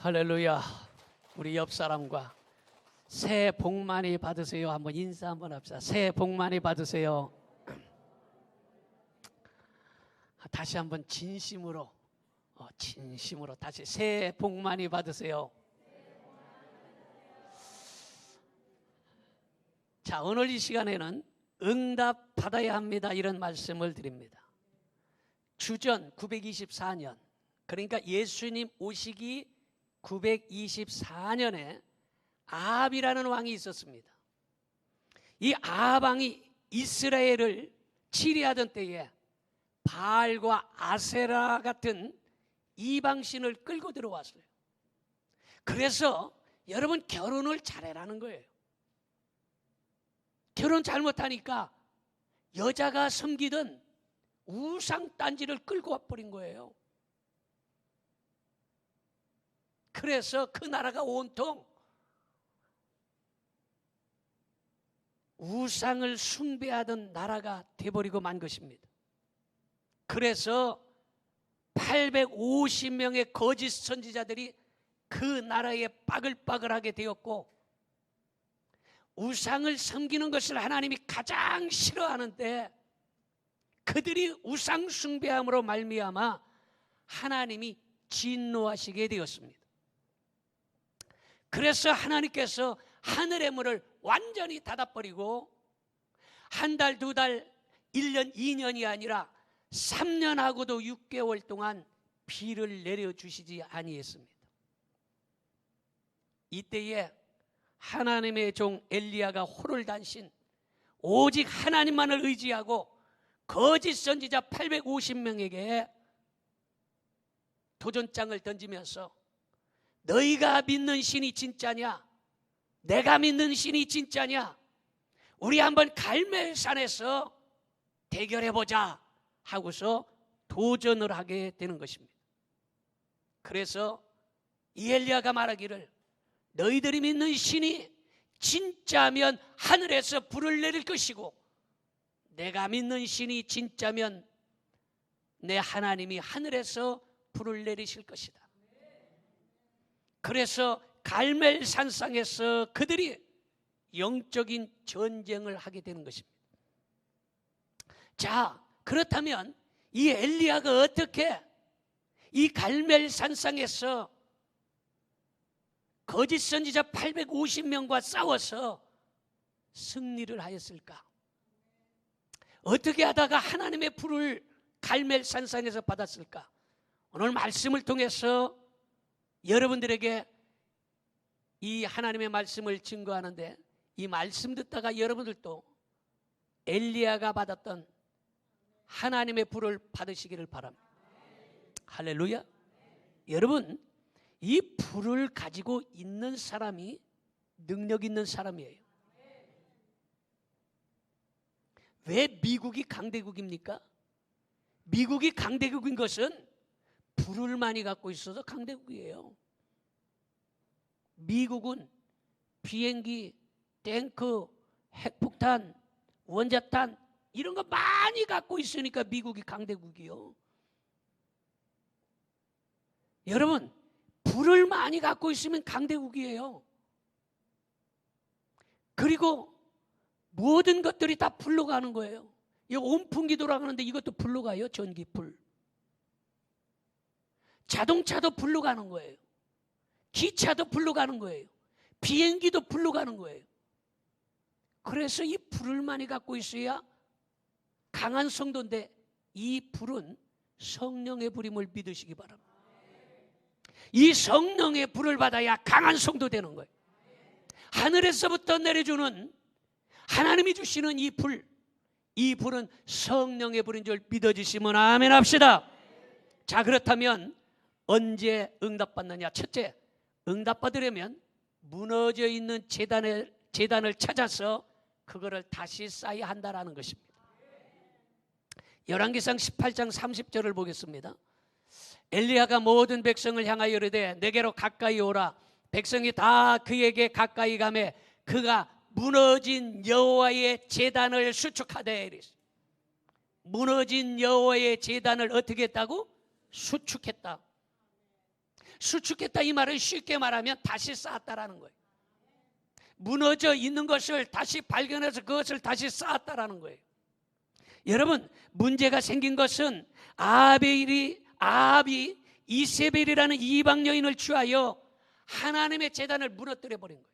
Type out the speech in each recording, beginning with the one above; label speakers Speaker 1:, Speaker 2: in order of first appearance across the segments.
Speaker 1: 할렐루야. 우리 옆 사람과 새해 복 많이 받으세요. 한번 인사 한번 합시다. 새해 복 많이 받으세요. 다시 한번 진심으로 다시 새해 복 많이 받으세요. 자, 오늘 이 시간에는 응답 받아야 합니다, 이런 말씀을 드립니다. 주전 924년, 그러니까 예수님 오시기 924년에 아합이라는 왕이 있었습니다. 이 아합 왕이 이스라엘을 치리하던 때에 바알과 아세라 같은 이방신을 끌고 들어왔어요. 그래서 여러분, 결혼을 잘해라는 거예요. 결혼 잘못하니까 여자가 섬기던 우상 딴지를 끌고 와버린 거예요. 그래서 그 나라가 온통 우상을 숭배하던 나라가 돼버리고 만 것입니다. 그래서 850명의 거짓 선지자들이 그 나라에 빠글빠글하게 되었고, 우상을 섬기는 것을 하나님이 가장 싫어하는데 그들이 우상 숭배함으로 말미암아 하나님이 진노하시게 되었습니다. 그래서 하나님께서 하늘의 문을 완전히 닫아버리고 한 달, 두 달, 1년, 2년이 아니라 3년하고도 6개월 동안 비를 내려주시지 아니했습니다. 이때에 하나님의 종 엘리야가 호롤단신, 오직 하나님만을 의지하고 거짓 선지자 850명에게 도전장을 던지면서 너희가 믿는 신이 진짜냐? 내가 믿는 신이 진짜냐? 우리 한번 갈멜산에서 대결해보자 하고서 도전을 하게 되는 것입니다. 그래서 이 엘리야가 말하기를 너희들이 믿는 신이 진짜면 하늘에서 불을 내릴 것이고 내가 믿는 신이 진짜면 내 하나님이 하늘에서 불을 내리실 것이다. 그래서 갈멜산상에서 그들이 영적인 전쟁을 하게 되는 것입니다. 자, 그렇다면 이 엘리야가 어떻게 이 갈멜산상에서 거짓 선지자 850명과 싸워서 승리를 하였을까? 어떻게 하다가 하나님의 불을 갈멜산상에서 받았을까? 오늘 말씀을 통해서 여러분들에게 이 하나님의 말씀을 증거하는데, 이 말씀 듣다가 여러분들도 엘리야가 받았던 하나님의 불을 받으시기를 바랍니다. 할렐루야. 여러분, 이 불을 가지고 있는 사람이 능력 있는 사람이에요. 왜 미국이 강대국입니까? 미국이 강대국인 것은 불을 많이 갖고 있어서 강대국이에요. 미국은 비행기, 탱크, 핵폭탄, 원자탄 이런 거 많이 갖고 있으니까 미국이 강대국이요. 여러분, 불을 많이 갖고 있으면 강대국이에요. 그리고 모든 것들이 다 불로 가는 거예요. 이 온풍기 돌아가는데 이것도 불로 가요. 전기불. 자동차도 불로 가는 거예요. 기차도 불로 가는 거예요. 비행기도 불로 가는 거예요. 그래서 이 불을 많이 갖고 있어야 강한 성도인데, 이 불은 성령의 불임을 믿으시기 바랍니다. 이 성령의 불을 받아야 강한 성도 되는 거예요. 하늘에서부터 내려주는 하나님이 주시는 이 불, 이 불은 성령의 불인 줄 믿어주시면 아멘 합시다. 자, 그렇다면 언제 응답받느냐? 첫째, 응답받으려면 무너져 있는 제단을 찾아서 그거를 다시 쌓아야 한다는 것입니다. 열왕기상 18장 30절을 보겠습니다. 엘리야가 모든 백성을 향하여 이르되 내게로 가까이 오라. 백성이 다 그에게 가까이 가매 그가 무너진 여호와의 제단을 수축하되, 무너진 여호와의 제단을 어떻게 했다고? 수축했다. 수축했다 이 말은 쉽게 말하면 다시 쌓았다라는 거예요. 무너져 있는 것을 다시 발견해서 그것을 다시 쌓았다라는 거예요. 여러분, 문제가 생긴 것은 아합이 이세벨이라는 이방 여인을 취하여 하나님의 제단을 무너뜨려 버린 거예요.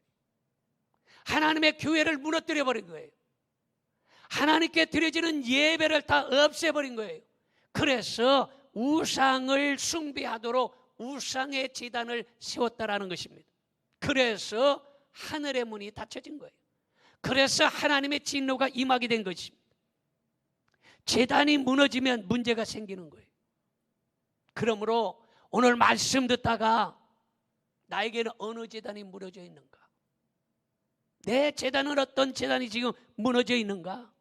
Speaker 1: 하나님의 교회를 무너뜨려 버린 거예요. 하나님께 드려지는 예배를 다 없애버린 거예요. 그래서 우상을 숭배하도록 우상의 제단을 세웠다라는 것입니다. 그래서 하늘의 문이 닫혀진 거예요. 그래서 하나님의 진노가 임하게 된 것입니다. 제단이 무너지면 문제가 생기는 거예요. 그러므로 오늘 말씀 듣다가 나에게는 어느 제단이 무너져 있는가? 내 제단은 어떤 제단이 지금 무너져 있는가?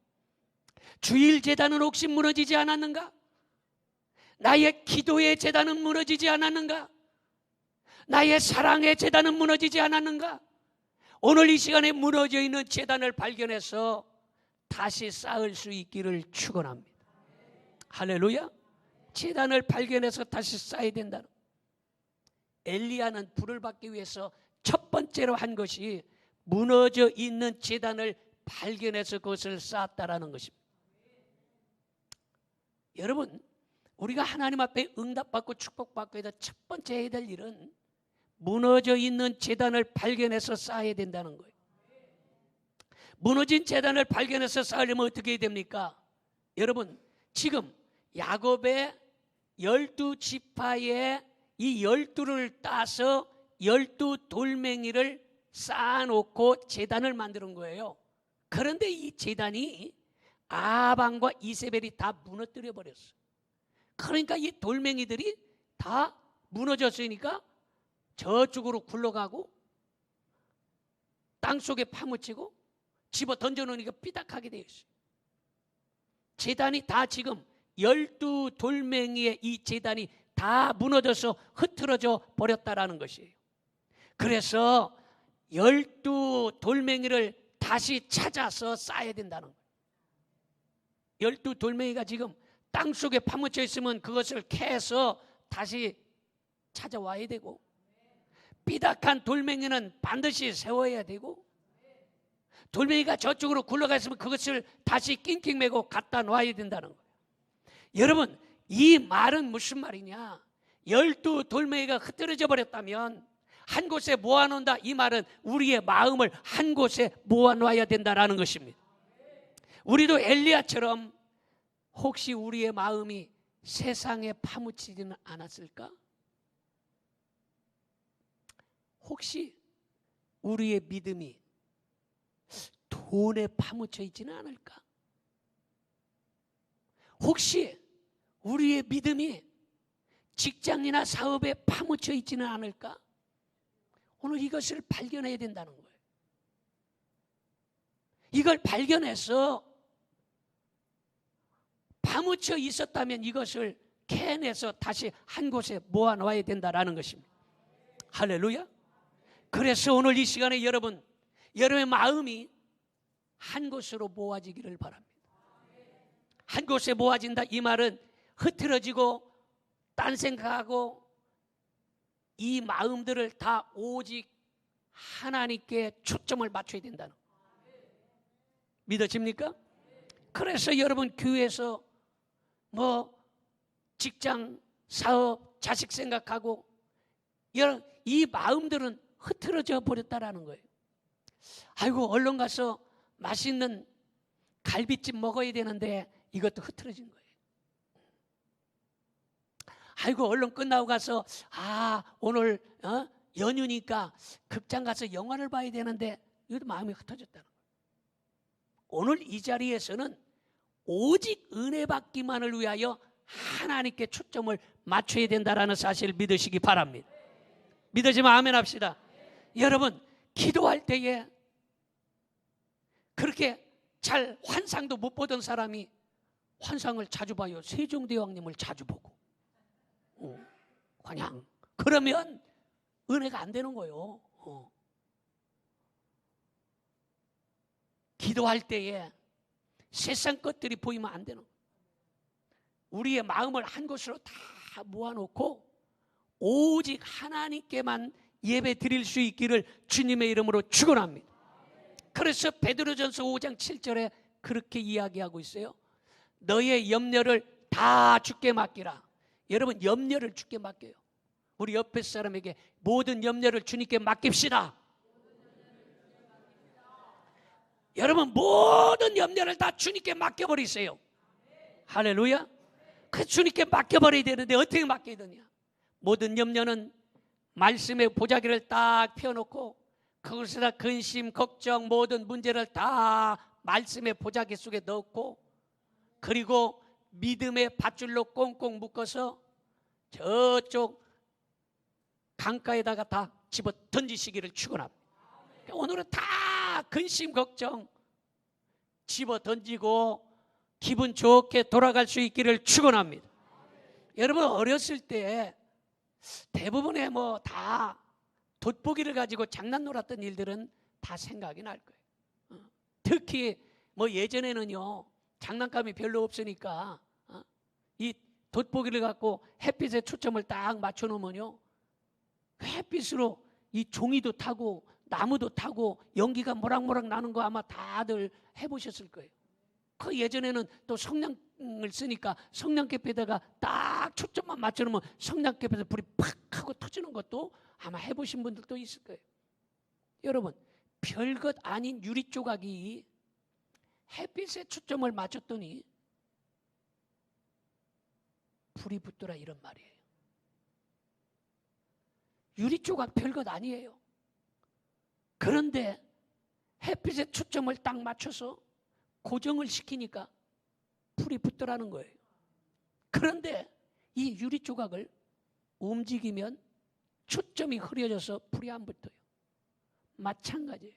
Speaker 1: 주일 제단은 혹시 무너지지 않았는가? 나의 기도의 제단은 무너지지 않았는가? 나의 사랑의 제단은 무너지지 않았는가? 오늘 이 시간에 무너져 있는 제단을 발견해서 다시 쌓을 수 있기를 축원합니다. 할렐루야. 제단을 발견해서 다시 쌓아야 된다는. 엘리야는 불을 받기 위해서 첫 번째로 한 것이 무너져 있는 제단을 발견해서 그것을 쌓았다라는 것입니다. 여러분, 우리가 하나님 앞에 응답받고 축복받고 해서 첫 번째 해야 될 일은 무너져 있는 제단을 발견해서 쌓아야 된다는 거예요. 무너진 제단을 발견해서 쌓으려면 어떻게 해야 됩니까? 여러분, 지금 야곱의 12지파의 이 12를 따서 12돌멩이를 쌓아놓고 제단을 만드는 거예요. 그런데 이 제단이 아방과 이세벨이 다 무너뜨려 버렸어. 그러니까 이 돌멩이들이 다 무너졌으니까 저쪽으로 굴러가고 땅속에 파묻히고 집어 던져놓으니까 삐딱하게 되어 있어요. 제단이 다 지금 12돌멩이의 이 제단이 다 무너져서 흐트러져 버렸다라는 것이에요. 그래서 12돌멩이를 다시 찾아서 쌓아야 된다는 거예요. 12돌멩이가 지금 땅속에 파묻혀 있으면 그것을 캐서 다시 찾아와야 되고, 삐딱한 돌멩이는 반드시 세워야 되고, 돌멩이가 저쪽으로 굴러가 있으면 그것을 다시 낑낑 매고 갖다 놔야 된다는 거예요. 여러분, 이 말은 무슨 말이냐? 12돌멩이가 흐트러져 버렸다면 한 곳에 모아놓는다, 이 말은 우리의 마음을 한 곳에 모아놔야 된다라는 것입니다. 우리도 엘리야처럼 혹시 우리의 마음이 세상에 파묻히지는 않았을까? 혹시 우리의 믿음이 돈에 파묻혀 있지는 않을까? 혹시 우리의 믿음이 직장이나 사업에 파묻혀 있지는 않을까? 오늘 이것을 발견해야 된다는 거예요. 이걸 발견해서 파묻혀 있었다면 이것을 캐내서 다시 한 곳에 모아놓아야 된다는 것입니다. 할렐루야. 그래서 오늘 이 시간에 여러분의 마음이 한 곳으로 모아지기를 바랍니다. 한 곳에 모아진다, 이 말은 흐트러지고 딴 생각하고 이 마음들을 다 오직 하나님께 초점을 맞춰야 된다는 거예요. 믿어집니까? 그래서 여러분 교회에서 직장, 사업, 자식 생각하고 이 마음들은 흐트러져 버렸다라는 거예요. 아이고, 얼른 가서 맛있는 갈비찜 먹어야 되는데 이것도 흐트러진 거예요. 아이고, 얼른 끝나고 가서 오늘 연휴니까 극장 가서 영화를 봐야 되는데 이것도 마음이 흩어졌다는 거예요. 오늘 이 자리에서는 오직 은혜 받기만을 위하여 하나님께 초점을 맞춰야 된다라는 사실을 믿으시기 바랍니다. 믿으시면 아멘 합시다. 여러분, 기도할 때에 그렇게 잘 환상도 못 보던 사람이 환상을 자주 봐요. 세종대왕님을 자주 보고 그냥 그러면 은혜가 안 되는 거예요. 기도할 때에 세상 것들이 보이면 안 되는 거예요. 우리의 마음을 한 곳으로 다 모아놓고 오직 하나님께만 예배 드릴 수 있기를 주님의 이름으로 축원합니다. 그래서 베드로전서 5장 7절에 그렇게 이야기하고 있어요. 너의 염려를 다 주께 맡기라. 여러분, 염려를 주께 맡겨요. 우리 옆에 사람에게 모든 염려를 주님께 맡깁시다. 여러분, 모든 염려를 다 주님께 맡겨버리세요. 할렐루야. 그 주님께 맡겨버려야 되는데 어떻게 맡겨야 되냐? 모든 염려는 말씀의 보자기를 딱 펴놓고 그것에다 근심, 걱정, 모든 문제를 다 말씀의 보자기 속에 넣고, 그리고 믿음의 밧줄로 꽁꽁 묶어서 저쪽 강가에다가 다 집어 던지시기를 축원합니다. 오늘은 다 근심, 걱정 집어 던지고 기분 좋게 돌아갈 수 있기를 축원합니다. 여러분, 어렸을 때 대부분의 다 돋보기를 가지고 장난 놀았던 일들은 다 생각이 날 거예요. 특히 예전에는요, 장난감이 별로 없으니까 이 돋보기를 갖고 햇빛에 초점을 딱 맞춰 놓으면요, 햇빛으로 이 종이도 타고 나무도 타고 연기가 모락모락 나는 거 아마 다들 해보셨을 거예요. 그 예전에는 또 성냥을 쓰니까 성냥개에다가 딱 초점만 맞춰 놓으면 성냥개에서 불이 팍 하고 터지는 것도 아마 해보신 분들도 있을 거예요. 여러분, 별것 아닌 유리 조각이 햇빛에 초점을 맞췄더니 불이 붙더라, 이런 말이에요. 유리 조각 별것 아니에요. 그런데 햇빛에 초점을 딱 맞춰서 고정을 시키니까 불이 붙더라는 거예요. 그런데 이 유리 조각을 움직이면 초점이 흐려져서 불이 안 붙어요. 마찬가지예요.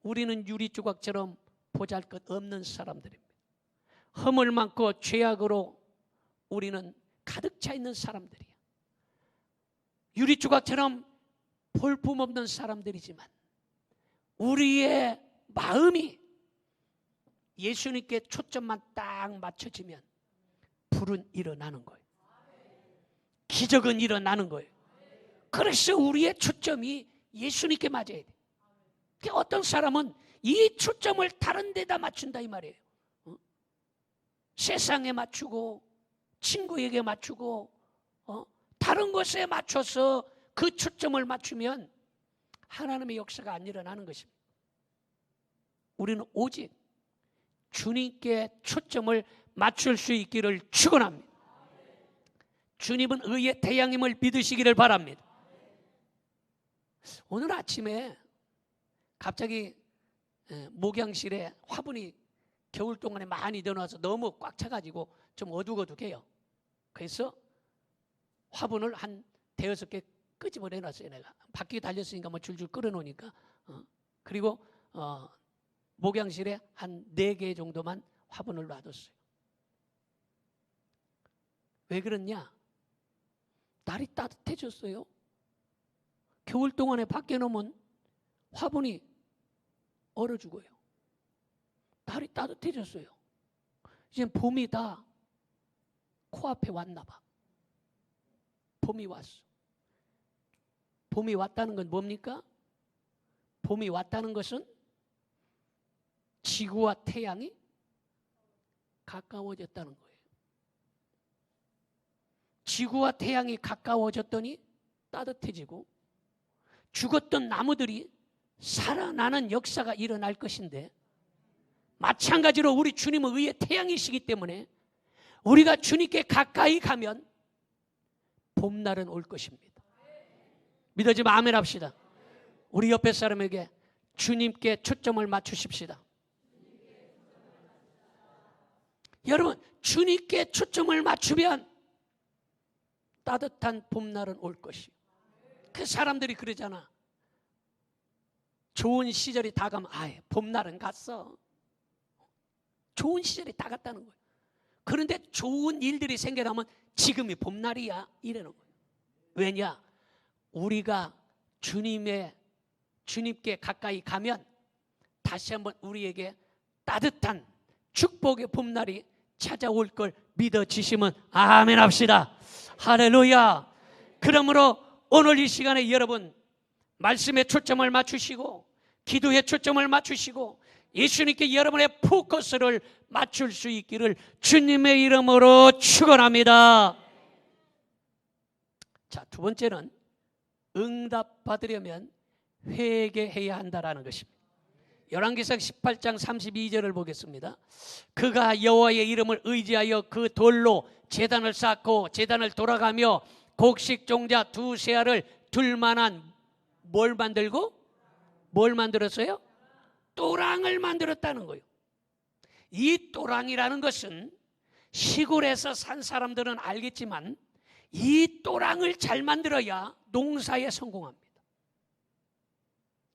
Speaker 1: 우리는 유리 조각처럼 보잘것없는 사람들입니다. 허물 많고 죄악으로 우리는 가득 차 있는 사람들이에요. 유리 조각처럼 볼품없는 사람들이지만 우리의 마음이 예수님께 초점만 딱 맞춰지면 불은 일어나는 거예요. 기적은 일어나는 거예요. 그래서 우리의 초점이 예수님께 맞아야 돼요. 어떤 사람은 이 초점을 다른 데다 맞춘다, 이 말이에요. 세상에 맞추고 친구에게 맞추고 다른 것에 맞춰서 그 초점을 맞추면 하나님의 역사가 안 일어나는 것입니다. 우리는 오직 주님께 초점을 맞출 수 있기를 축원합니다. 주님은 의의 태양임을 믿으시기를 바랍니다. 오늘 아침에 갑자기 목양실에 화분이 겨울 동안에 많이 넣어놔서 너무 꽉 차가지고 좀 어둑어둑해요. 그래서 화분을 한 대여섯 개 끄집어 내놨어요. 내가 바퀴 달렸으니까 줄줄 끌어놓으니까. 그리고 목양실에 한 4개 정도만 화분을 놔뒀어요. 왜 그러냐? 날이 따뜻해졌어요. 겨울 동안에 밖에 놓으면 화분이 얼어 죽어요. 날이 따뜻해졌어요. 이제 봄이 다 코앞에 왔나 봐. 봄이 왔어. 봄이 왔다는 건 뭡니까? 봄이 왔다는 것은 지구와 태양이 가까워졌다는 거예요. 지구와 태양이 가까워졌더니 따뜻해지고 죽었던 나무들이 살아나는 역사가 일어날 것인데, 마찬가지로 우리 주님은 의의 태양이시기 때문에 우리가 주님께 가까이 가면 봄날은 올 것입니다. 믿어지면 아멘 합시다. 우리 옆에 사람에게 주님께 초점을 맞추십시다. 여러분, 주님께 초점을 맞추면 따뜻한 봄날은 올 것이요. 그 사람들이 그러잖아. 좋은 시절이 다 가면 봄날은 갔어. 좋은 시절이 다 갔다는 거예요. 그런데 좋은 일들이 생겨나면 지금이 봄날이야, 이러는 거예요. 왜냐? 우리가 주님께 가까이 가면 다시 한번 우리에게 따뜻한 축복의 봄날이 찾아올 걸 믿어지시면 아멘 합시다. 할렐루야. 그러므로 오늘 이 시간에 여러분 말씀에 초점을 맞추시고 기도에 초점을 맞추시고 예수님께 여러분의 포커스를 맞출 수 있기를 주님의 이름으로 축원합니다. 자, 두 번째는 응답받으려면 회개해야 한다라는 것입니다. 열왕기상 18장 32절을 보겠습니다. 그가 여호와의 이름을 의지하여 그 돌로 제단을 쌓고 제단을 돌아가며 곡식 종자 두세 알을 둘만한 뭘 만들고? 뭘 만들었어요? 또랑을 만들었다는 거예요. 이 또랑이라는 것은 시골에서 산 사람들은 알겠지만 이 또랑을 잘 만들어야 농사에 성공합니다.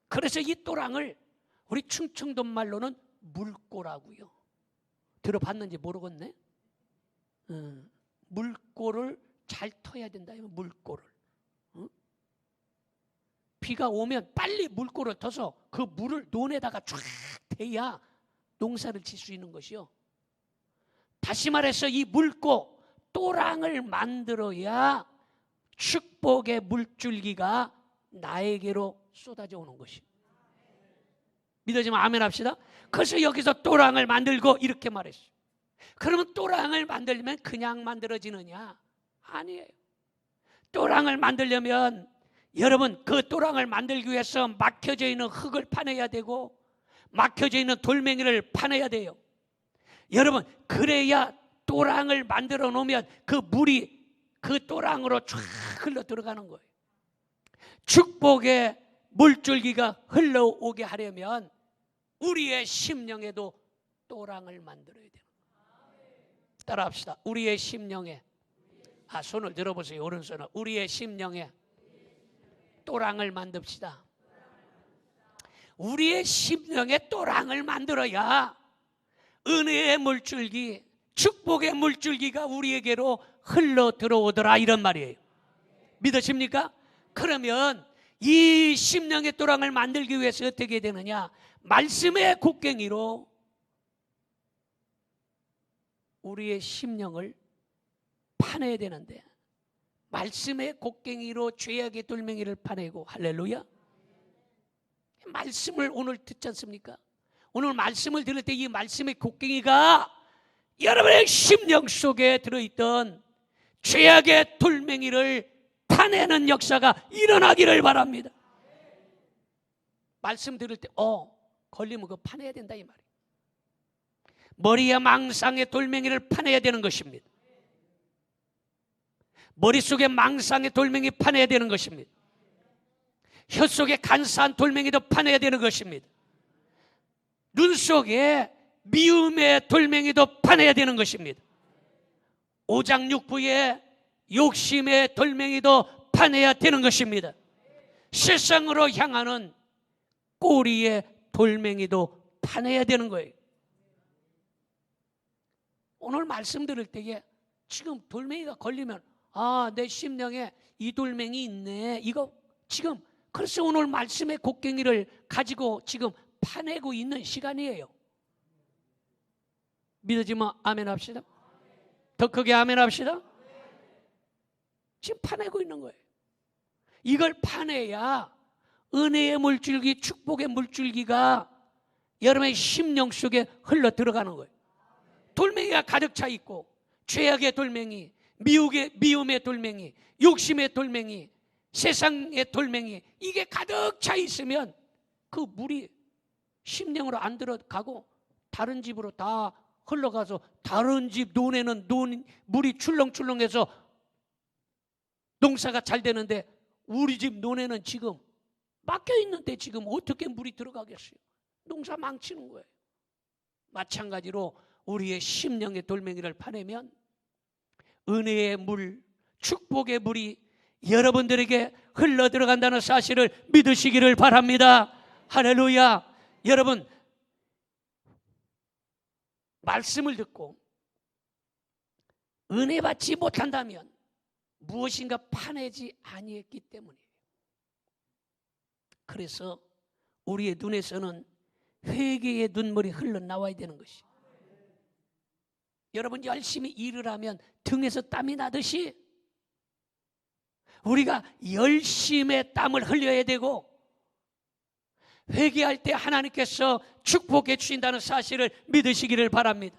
Speaker 1: 그래서 이 또랑을 우리 충청도 말로는 물꼬라고요. 들어봤는지 모르겠네. 물꼬를 잘 터야 된다. 물꼬를. 비가 오면 빨리 물꼬를 터서 그 물을 논에다가 쫙 대야 농사를 질 수 있는 것이요. 다시 말해서 이 물꼬 또랑을 만들어야 축복의 물줄기가 나에게로 쏟아져 오는 것이. 믿어지면 아멘 합시다. 그래서 여기서 또랑을 만들고 이렇게 말했어요. 그러면 또랑을 만들려면 그냥 만들어지느냐? 아니에요. 또랑을 만들려면 여러분 그 또랑을 만들기 위해서 막혀져 있는 흙을 파내야 되고 막혀져 있는 돌멩이를 파내야 돼요. 여러분 그래야 또랑을 만들어 놓으면 그 물이 그 또랑으로 쫙 흘러 들어가는 거예요. 축복의 물줄기가 흘러오게 하려면 우리의 심령에도 또랑을 만들어야 돼요. 따라합시다. 우리의 심령에, 손을 들어보세요. 오른손을. 우리의 심령에 또랑을 만듭시다. 우리의 심령에 또랑을 만들어야 은혜의 물줄기, 축복의 물줄기가 우리에게로 흘러 들어오더라, 이런 말이에요. 믿으십니까? 그러면 이 심령의 또랑을 만들기 위해서 어떻게 되느냐? 말씀의 곡괭이로 우리의 심령을 파내야 되는데, 말씀의 곡괭이로 죄악의 돌멩이를 파내고, 할렐루야. 말씀을 오늘 듣지 않습니까? 오늘 말씀을 들을 때 이 말씀의 곡괭이가 여러분의 심령 속에 들어있던 죄악의 돌멩이를 파내는 역사가 일어나기를 바랍니다. 말씀 들을 때 걸리면 그거 파내야 된다, 이 말이에요. 머리에 망상의 돌멩이를 파내야 되는 것입니다. 머릿속에 망상의 돌멩이 파내야 되는 것입니다. 혀 속에 간사한 돌멩이도 파내야 되는 것입니다. 눈 속에 미움의 돌멩이도 파내야 되는 것입니다. 오장육부의 욕심의 돌멩이도 파내야 되는 것입니다. 세상으로 향하는 꼬리의 돌멩이도 파내야 되는 거예요. 오늘 말씀 들을 때에 지금 돌멩이가 걸리면 내 심령에 이 돌멩이 있네, 이거 지금, 그래서 오늘 말씀의 곡괭이를 가지고 지금 파내고 있는 시간이에요. 믿어지면 아멘 합시다. 더 크게 아멘 합시다. 지금 파내고 있는 거예요. 이걸 파내야 은혜의 물줄기, 축복의 물줄기가 여러분의 심령 속에 흘러 들어가는 거예요. 돌멩이가 가득 차 있고 죄악의 돌멩이, 미움의 돌멩이, 욕심의 돌멩이, 세상의 돌멩이, 이게 가득 차 있으면 그 물이 심령으로 안 들어가고 다른 집으로 다 흘러가서 다른 집 논에는 물이 출렁출렁해서 농사가 잘 되는데 우리 집 논에는 지금 막혀 있는데 지금 어떻게 물이 들어가겠어요? 농사 망치는 거예요. 마찬가지로 우리의 심령의 돌멩이를 파내면 은혜의 물, 축복의 물이 여러분들에게 흘러 들어간다는 사실을 믿으시기를 바랍니다. 할렐루야. 여러분, 말씀을 듣고 은혜 받지 못한다면 무엇인가 파내지 아니했기 때문이에요. 그래서 우리의 눈에서는 회개의 눈물이 흘러나와야 되는 것이. 여러분 열심히 일을 하면 등에서 땀이 나듯이 우리가 열심의 땀을 흘려야 되고, 회개할 때 하나님께서 축복해 주신다는 사실을 믿으시기를 바랍니다.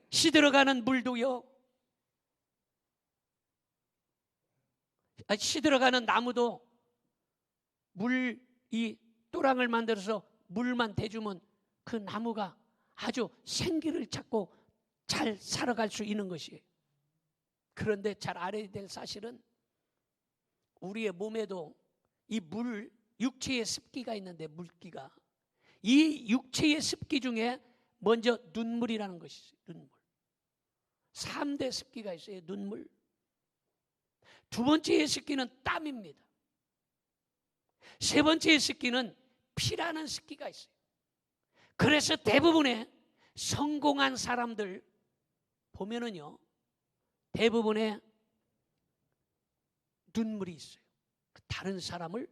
Speaker 1: 시들어가는 물도요, 시들어가는 나무도 이 또랑을 만들어서 물만 대주면 그 나무가 아주 생기를 찾고 잘 살아갈 수 있는 것이에요. 그런데 잘 알아야 될 사실은 우리의 몸에도 이 육체의 습기가 있는데, 물기가, 이 육체의 습기 중에 먼저 눈물이라는 것이 있어요. 눈물. 3대 습기가 있어요. 눈물. 두 번째의 습기는 땀입니다. 세 번째의 습기는 피라는 습기가 있어요. 그래서 대부분의 성공한 사람들 보면은요, 대부분의 눈물이 있어요. 다른 사람을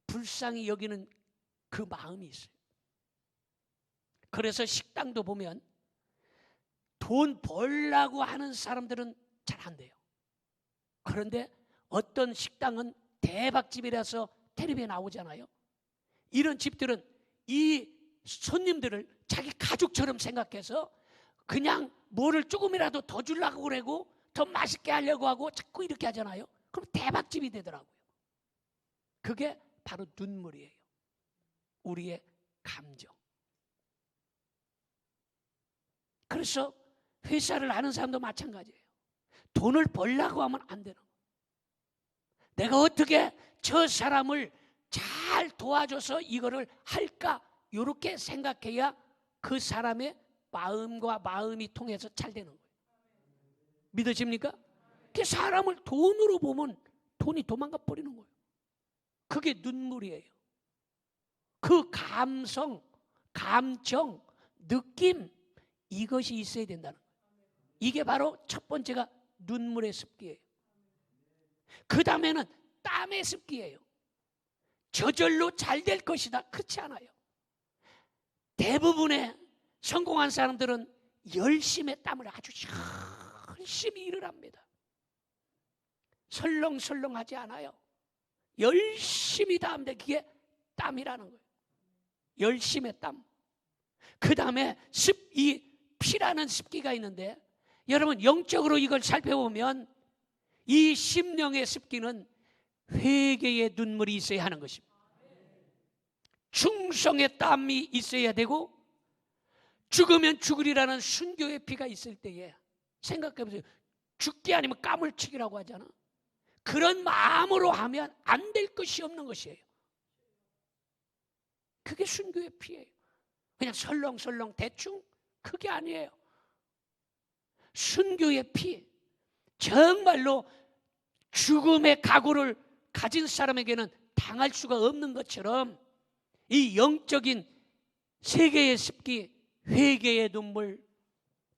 Speaker 1: 불쌍히 여기는 그 마음이 있어요. 그래서 식당도 보면 돈 벌라고 하는 사람들은 잘 안 돼요. 그런데 어떤 식당은 대박집이라서 텔레비에 나오잖아요. 이런 집들은 이 손님들을 자기 가족처럼 생각해서 그냥 뭐를 조금이라도 더 주려고 그러고 더 맛있게 하려고 하고 자꾸 이렇게 하잖아요. 그럼 대박집이 되더라고요. 그게 바로 눈물이에요. 우리의 감정. 그래서 회사를 하는 사람도 마찬가지예요. 돈을 벌려고 하면 안 되는 거예요. 내가 어떻게 저 사람을 잘 도와줘서 이거를 할까, 이렇게 생각해야 그 사람의 마음과 마음이 통해서 잘 되는 거예요. 믿어집니까? 그 사람을 돈으로 보면 돈이 도망가 버리는 거예요. 그게 눈물이에요. 그 감성, 감정, 느낌, 이것이 있어야 된다는 거예요. 이게 바로 첫 번째가 눈물의 습기예요. 그 다음에는 땀의 습기예요. 저절로 잘 될 것이다, 그렇지 않아요. 대부분의 성공한 사람들은 열심의 땀을 아주 열심히 일을 합니다. 설렁설렁하지 않아요. 열심히 다 합니다. 그게 땀이라는 거예요. 열심의 땀. 그 다음에 이 피라는 습기가 있는데, 여러분 영적으로 이걸 살펴보면 이 심령의 습기는 회개의 눈물이 있어야 하는 것입니다. 충성의 땀이 있어야 되고, 죽으면 죽으리라는 순교의 피가 있을 때에, 생각해보세요. 죽기 아니면 까물치기라고 하잖아. 그런 마음으로 하면 안 될 것이 없는 것이에요. 그게 순교의 피예요. 그냥 설렁설렁 대충, 그게 아니에요. 순교의 피, 정말로 죽음의 각오를 가진 사람에게는 당할 수가 없는 것처럼 이 영적인 세계의 습기, 회개의 눈물,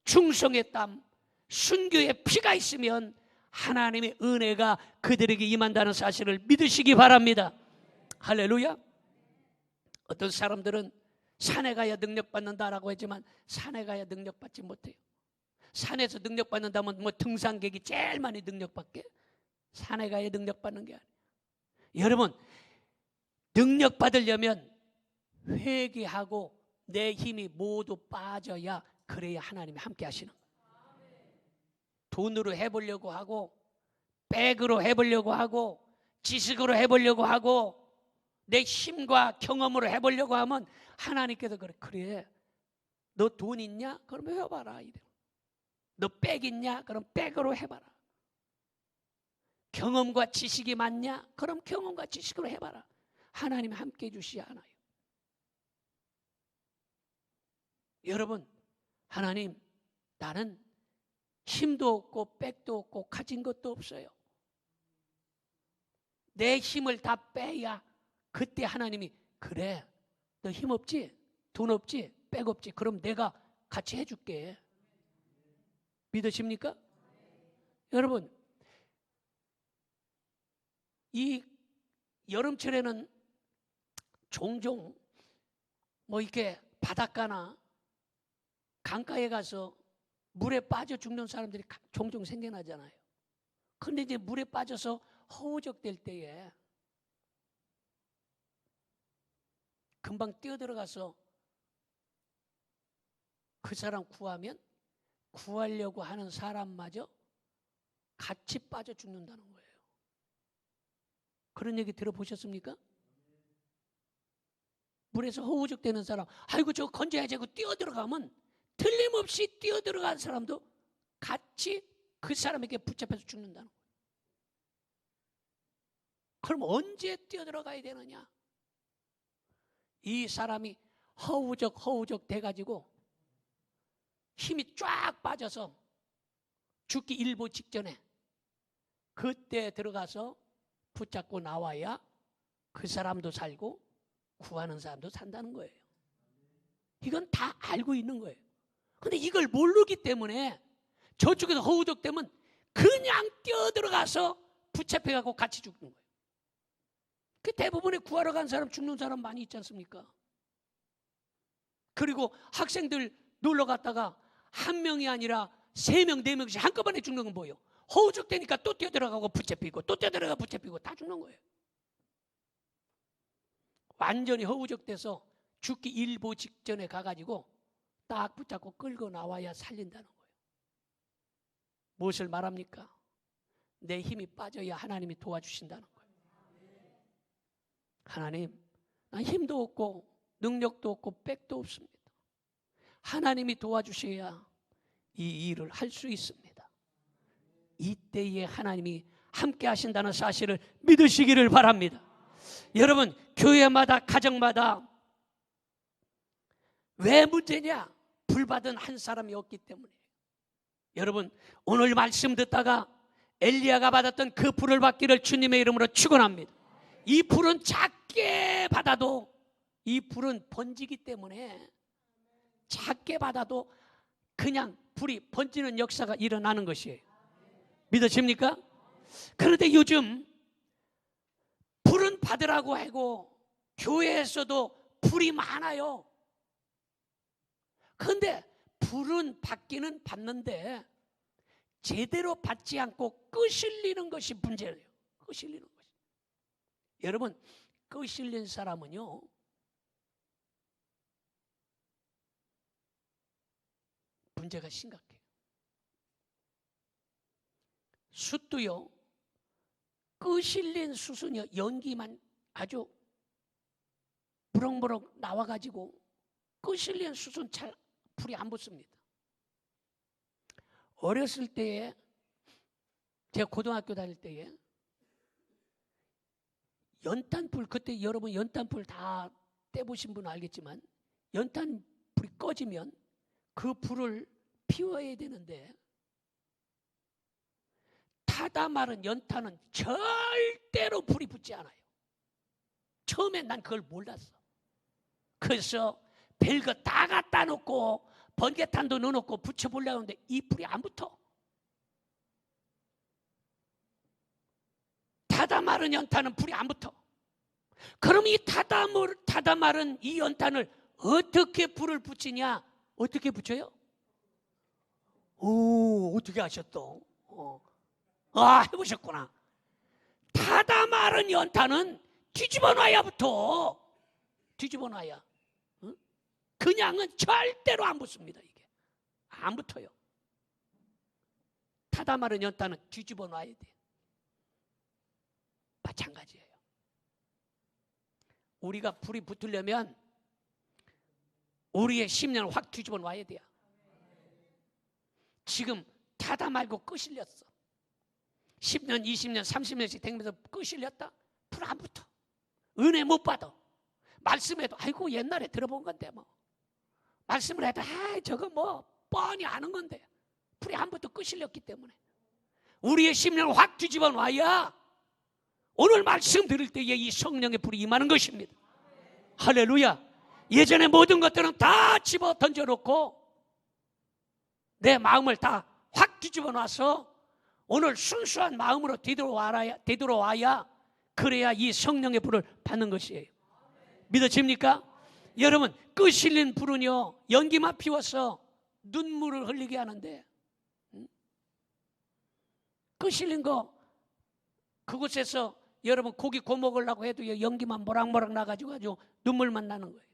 Speaker 1: 충성의 땀, 순교의 피가 있으면 하나님의 은혜가 그들에게 임한다는 사실을 믿으시기 바랍니다. 할렐루야. 어떤 사람들은 산에 가야 능력받는다라고 했지만 산에 가야 능력받지 못해요. 산에서 능력받는다면 뭐 등산객이 제일 많이 능력받게, 산에 가야 능력받는 게 아니에요. 여러분, 능력받으려면 회개하고 내 힘이 모두 빠져야, 그래야 하나님이 함께 하시는 거예요. 돈으로 해보려고 하고, 백으로 해보려고 하고, 지식으로 해보려고 하고, 내 힘과 경험으로 해보려고 하면 하나님께서 그래 너 돈 있냐? 그러면 해봐라. 너 백 있냐? 그럼 백으로 해봐라. 경험과 지식이 많냐? 그럼 경험과 지식으로 해봐라. 하나님이 함께 해주시지 않아요. 여러분, 하나님, 나는 힘도 없고 백도 없고 가진 것도 없어요. 내 힘을 다 빼야 그때 하나님이, 그래 너 힘 없지? 돈 없지? 백 없지? 그럼 내가 같이 해줄게. 믿으십니까? 여러분, 이 여름철에는 종종 뭐 이렇게 바닷가나 강가에 가서 물에 빠져 죽는 사람들이 종종 생겨나잖아요. 근데 이제 물에 빠져서 허우적될 때에 금방 뛰어들어가서 그 사람 구하면 구하려고 하는 사람마저 같이 빠져 죽는다는 거예요. 그런 얘기 들어보셨습니까? 물에서 허우적대는 사람, 아이고 저거 건져야지 하고 뛰어들어가면 틀림없이 뛰어들어간 사람도 같이 그 사람에게 붙잡혀서 죽는다는 거예요. 그럼 언제 뛰어들어가야 되느냐? 이 사람이 허우적 돼가지고 힘이 쫙 빠져서 죽기 일보 직전에 그때 들어가서 붙잡고 나와야 그 사람도 살고 구하는 사람도 산다는 거예요. 이건 다 알고 있는 거예요. 근데 이걸 모르기 때문에 저쪽에서 허우적되면 그냥 뛰어들어가서 붙잡혀가고 같이 죽는 거예요. 그 대부분의 구하러 간 사람 죽는 사람 많이 있지 않습니까? 그리고 학생들 놀러 갔다가 한 명이 아니라 3명, 4명씩 한꺼번에 죽는 건 뭐예요? 허우적대니까 또 뛰어들어가고 붙잡히고 또 뛰어들어가 붙잡히고 다 죽는 거예요. 완전히 허우적대서 죽기 일보 직전에 가가지고 딱 붙잡고 끌고 나와야 살린다는 거예요. 무엇을 말합니까? 내 힘이 빠져야 하나님이 도와주신다는 거예요. 하나님, 난 힘도 없고 능력도 없고 백도 없습니다. 하나님이 도와주셔야 이 일을 할 수 있습니다. 이때에 하나님이 함께 하신다는 사실을 믿으시기를 바랍니다. 여러분, 교회마다 가정마다 왜 문제냐? 불받은 한 사람이 없기 때문에. 여러분, 오늘 말씀 듣다가 엘리야가 받았던 그 불을 받기를 주님의 이름으로 축원합니다. 이 불은 작게 받아도 이 불은 번지기 때문에 작게 받아도 그냥 불이 번지는 역사가 일어나는 것이에요. 믿으십니까? 그런데 요즘 불은 받으라고 하고 교회에서도 불이 많아요. 그런데 불은 받기는 받는데 제대로 받지 않고 끄실리는 것이 문제예요. 끄실리는 것이. 여러분, 끄실린 사람은요, 문제가 심각해요. 숯도요, 끄실린 숯은요, 연기만 아주 무럭무럭 나와가지고 끄실린 숯은 잘 불이 안 붙습니다. 어렸을 때에, 제가 고등학교 다닐 때에 연탄불, 그때 여러분 연탄불 다 떼보신 분은 알겠지만 연탄불이 꺼지면 그 불을 피워야 되는데 타다 마른 연탄은 절대로 불이 붙지 않아요. 처음엔 난 그걸 몰랐어. 그래서 별거 다 갖다 놓고 번개탄도 넣어놓고 붙여보려고 하는데 이 불이 안 붙어. 타다 마른 연탄은 불이 안 붙어. 그럼 이 타다 마른 이 연탄을 어떻게 불을 붙이냐? 어떻게 붙여요? 오, 어떻게 하셨어? 해보셨구나. 타다 마른 연탄은 뒤집어 놔야 붙어. 뒤집어 놔야. 그냥은 절대로 안 붙습니다. 이게 안 붙어요. 타다 마른 연탄은 뒤집어 놔야 돼. 마찬가지예요. 우리가 불이 붙으려면 우리의 심령을 확 뒤집어 놔야 돼요. 지금 타다 말고 끄실렸어. 10년, 20년, 30년씩 되면서 끄실렸다? 불 안 붙어. 은혜 못 받아. 말씀해도 아이고 옛날에 들어본 건데 뭐. 말씀을 해도 저거 뭐 뻔히 아는 건데 불이 안 붙어. 끄실렸기 때문에. 우리의 심령을 확 뒤집어 놔야 오늘 말씀 들을 때에 이 성령의 불이 임하는 것입니다. 할렐루야. 예전에 모든 것들은 다 집어 던져놓고 내 마음을 다 확 뒤집어 놔서 오늘 순수한 마음으로 되돌아와야 그래야 이 성령의 불을 받는 것이에요. 믿어집니까? 여러분, 끄실린 불은요, 연기만 피워서 눈물을 흘리게 하는데 끄실린 거 그곳에서 여러분 고기 구워 먹으려고 해도 연기만 모락모락 나가지고 아주 눈물만 나는 거예요.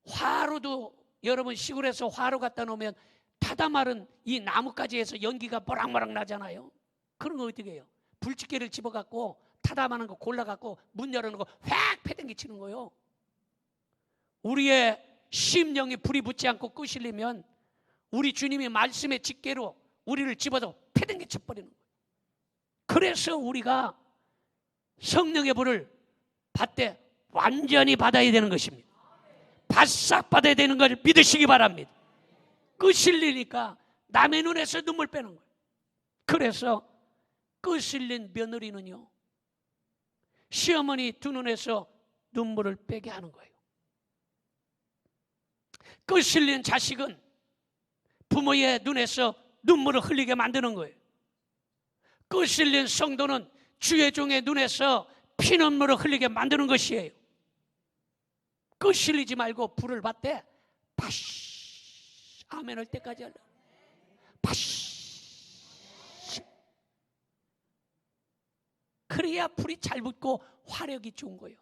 Speaker 1: 화로도 여러분 시골에서 화로 갖다 놓으면 타다 마른 이 나뭇가지에서 연기가 모락모락 나잖아요. 그런 거 어떻게 해요? 불집게를 집어갖고 타다 마른 거 골라갖고 문 열어놓고 획 패댕기 치는 거예요. 우리의 심령이 불이 붙지 않고 끄실리면 우리 주님이 말씀의 집게로 우리를 집어서 패댕기 쳐버리는 거예요. 그래서 우리가 성령의 불을 받되 완전히 받아야 되는 것입니다. 바싹 받아야 되는 걸 믿으시기 바랍니다. 끄실리니까 남의 눈에서 눈물 빼는 거예요. 그래서 끄실린 며느리는요, 시어머니 두 눈에서 눈물을 빼게 하는 거예요. 끄실린 자식은 부모의 눈에서 눈물을 흘리게 만드는 거예요. 끄실린 성도는 주의 종의 눈에서 피눈물을 흘리게 만드는 것이에요. 끄실리지 말고 불을 받되 파시 아멘 할 때까지 하려. 파시. 그래야 불이 잘 붙고 화력이 좋은 거예요.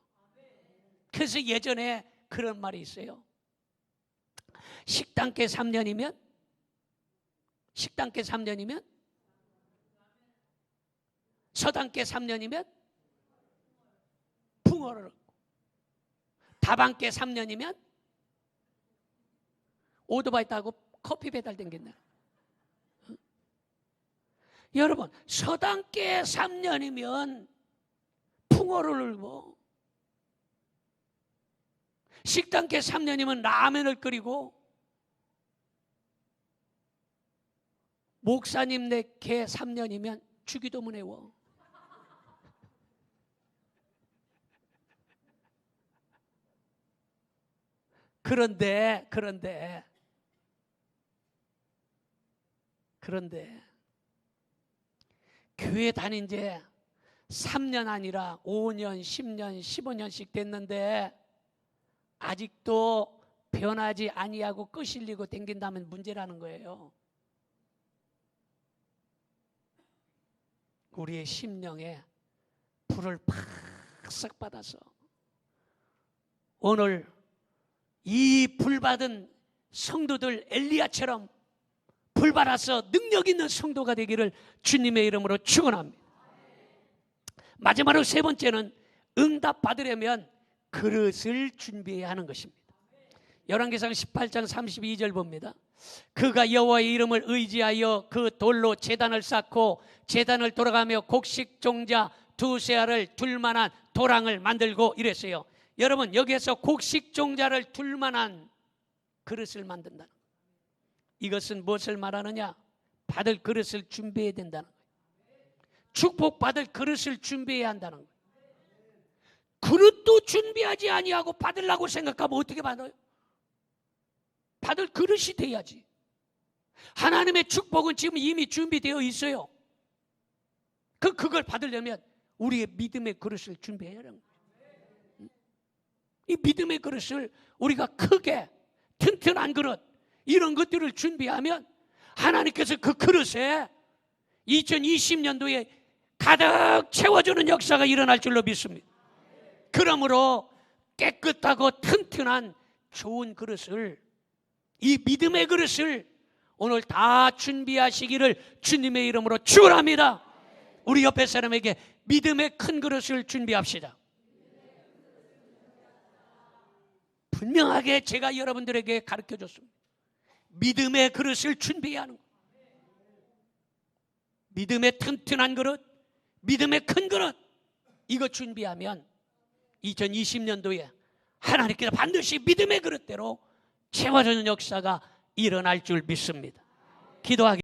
Speaker 1: 그래서 예전에 그런 말이 있어요. 식당계 3년이면 서당계 3년이면 풍어를 얻고, 다방계 3년이면 오토바이 타고 커피 배달 댕긴다. 여러분, 서당계 3년이면 풍어를 얻고, 식당계 3년이면 라면을 끓이고, 목사님 댁계 3년이면 주기도문 해워. 그런데 교회 다닌 지 3년 아니라 5년, 10년, 15년씩 됐는데 아직도 변하지 아니하고 끄실리고 댕긴다면 문제라는 거예요. 우리의 심령에 불을 팍싹 받아서 오늘 이 불받은 성도들 엘리야처럼 불받아서 능력 있는 성도가 되기를 주님의 이름으로 축원합니다. 마지막으로 세 번째는 응답 받으려면 그릇을 준비해야 하는 것입니다. 열왕기상 18장 32절 봅니다. 그가 여호와의 이름을 의지하여 그 돌로 제단을 쌓고 제단을 돌아가며 곡식 종자 두세 알을 둘 만한 도랑을 만들고 이랬어요. 여러분, 여기에서 곡식 종자를 둘 만한 그릇을 만든다는 거예요. 이것은 무엇을 말하느냐? 받을 그릇을 준비해야 된다는 거예요. 축복받을 그릇을 준비해야 한다는 거예요. 그릇도 준비하지 아니하고 받으려고 생각하면 어떻게 받아요? 받을 그릇이 돼야지. 하나님의 축복은 지금 이미 준비되어 있어요. 그걸 받으려면 우리의 믿음의 그릇을 준비해야 하는 거예요. 이 믿음의 그릇을 우리가 크게 튼튼한 그릇, 이런 것들을 준비하면 하나님께서 그 그릇에 2020년도에 가득 채워주는 역사가 일어날 줄로 믿습니다. 그러므로 깨끗하고 튼튼한 좋은 그릇을, 이 믿음의 그릇을 오늘 다 준비하시기를 주님의 이름으로 축원합니다. 우리 옆에 사람에게 믿음의 큰 그릇을 준비합시다. 분명하게 제가 여러분들에게 가르쳐줬습니다. 믿음의 그릇을 준비해야 하는 거예요. 믿음의 튼튼한 그릇, 믿음의 큰 그릇, 이거 준비하면 2020년도에 하나님께서 반드시 믿음의 그릇대로 채워주는 역사가 일어날 줄 믿습니다. 기도하기